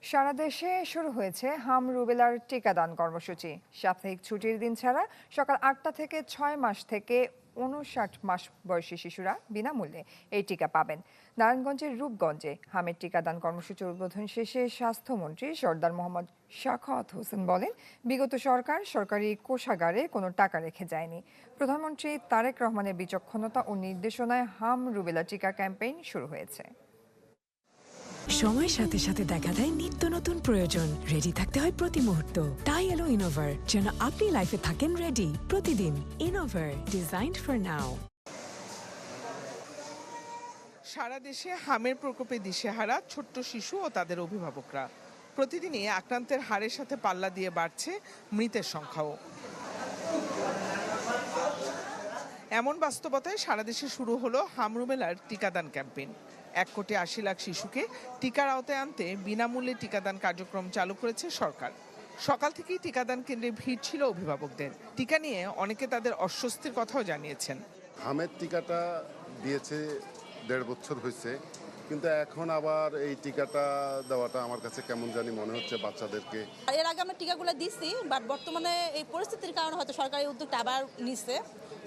সারা দেশে শুরু হয়েছে হাম রুবেলার টিকাদান কর্মসূচি। সাপ্তাহিক ছুটির দিন ছাড়া সকাল ৮টা থেকে ৬ মাস থেকে ৫৯ মাস বয়সী শিশুরা বিনামূল্যে এই টিকা পাবেন। নারায়ণগঞ্জের রূপগঞ্জে হামের টিকাদান কর্মসূচির উদ্বোধন শেষে স্বাস্থ্যমন্ত্রী সরদার মোহাম্মদ সাখাওয়াত হোসেন বলেন, বিগত সরকার সরকারি কোষাগারে কোনো টাকা রেখে যায়নি। প্রধানমন্ত্রী তারেক রহমানের বিচক্ষণতা ও নির্দেশনায় হাম রুবেলা টিকা ক্যাম্পেইন শুরু হয়েছে। সময়ের সাথে সাথে দেখা দেয় নিত্য নতুন প্রয়োজন। রেডি থাকতে হয় প্রতি মুহূর্ত। তাই এলো ইনোভার, যেন আপনি লাইফে থাকেন রেডি প্রতিদিন। ইনোভার, ডিজাইনড ফর নাও। সারা দেশে হামের প্রকোপে দিশেহারা ছোট্ট শিশু ও তাদের অভিভাবকরা। প্রতিদিনই আক্রান্তের হারের সাথে পাল্লা দিয়ে বাড়ছে মৃতের সংখ্যাও। এমন বাস্তবতায় সারা দেশে শুরু হলো হাম রুবেলার টিকাদান ক্যাম্পেইন। ১,৮০,০০,০০০ শিশুকে টিকার আওতায় আনতে বিনামূল্যে টিকাদান কার্যক্রম চালু করেছে সরকার। সকাল থেকেই টিকাদান কেন্দ্রে ভিড় ছিল অভিভাবকদের। টিকা নিয়ে অনেকে তাদের অস্বস্তির কথাও জানিয়েছেন। হামের টিকাটা দিয়েছে ১.৫ বছর হয়েছে, কিন্তু এখন আবার এই টিকাটা দেওয়াটা আমার কাছে কেমন জানি মনে হচ্ছে বাচ্চাদেরকে। এর আগে আমরা টিকাগুলো দিচ্ছি, বাট বর্তমানে এই পরিস্থিতির কারণে হয়তো সরকারি উদ্যোগটা আবার নিচ্ছে।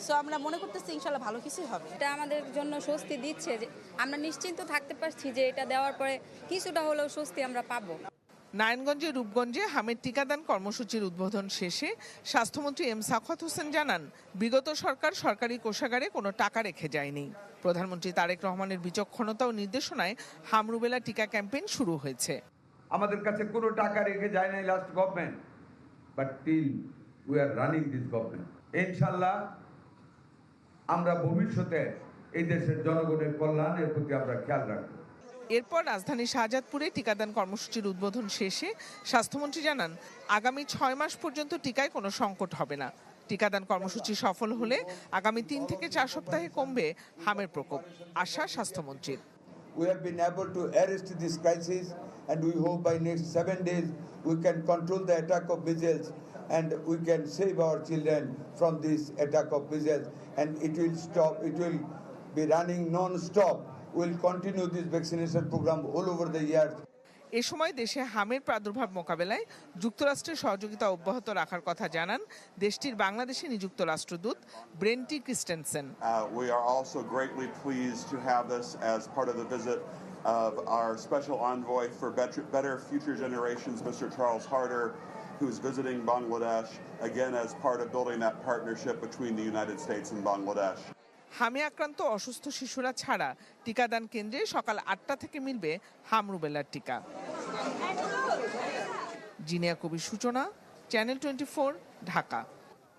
সো আমরা মনে করতেছি ইনশাল্লাহ ভালো কিছুই হবে। এটা আমাদের জন্য স্বস্তি দিচ্ছে যে আমরা নিশ্চিন্ত থাকতে পারছি যে এটা দেওয়ার পরে কিছুটা হলেও স্বস্তি আমরা পাবো। নারায়ণগঞ্জের রূপগঞ্জে হামের টিকাদান কর্মসূচির উদ্বোধন শেষে স্বাস্থ্যমন্ত্রী সাখাওয়াত হোসেন জানান, বিগত সরকার সরকারি কোষাগারে কোনো টাকা রেখে যায়নি। প্রধানমন্ত্রী তারেক রহমানের বিচক্ষণতা ও নির্দেশনায় হাম রুবেলা টিকা ক্যাম্পেইন শুরু হয়েছে। আমাদের কাছে কোনো টাকা রেখে যায় নাই last government, but still we are running this government. ইনশাআল্লাহ আমরা ভবিষ্যতে এই দেশের জনগণের কল্যাণের প্রতি আমরা খেয়াল রাখবো। এরপর রাজধানীর শাহজাদপুরে টিকাদান কর্মসূচির উদ্বোধন শেষে স্বাস্থ্যমন্ত্রী জানান, আগামী ৬ মাস পর্যন্ত টিকায় কোনো সংকট হবে না। টিকাদান কর্মসূচি সফল হলে আগামী ৩ থেকে ৪ সপ্তাহে কমবে হামের প্রকোপ, আশা স্বাস্থ্যমন্ত্রীর। We have been able to arrest this crisis, and we hope by next 7 days we can control the attack of measles and we can save our children from this attack of measles, and it will stop. It will be running non-stop. We'll continue this vaccination program all over the year. এ সময় দেশে হামের প্রাদুর্ভাব মোকাবেলায় যুক্তরাষ্ট্রের সহযোগিতা অব্যাহত রাখার কথা জানান দেশটির বাংলাদেশে নিযুক্ত রাষ্ট্রদূত ব্রেন্টি Christensen. We are also greatly pleased to have this as part of the visit of our special envoy for better future generations, Mr. Charles Harder, who is visiting Bangladesh again as part of building that partnership between the United States and Bangladesh. হামে আক্রান্ত অসুস্থ শিশুরা ছাড়া টিকাদান কেন্দ্রে সকাল ৮টা থেকে মিলবে হাম রুবেলার টিকা। জিনিয়া কবির সূচনা, চ্যানেল 24, ঢাকা।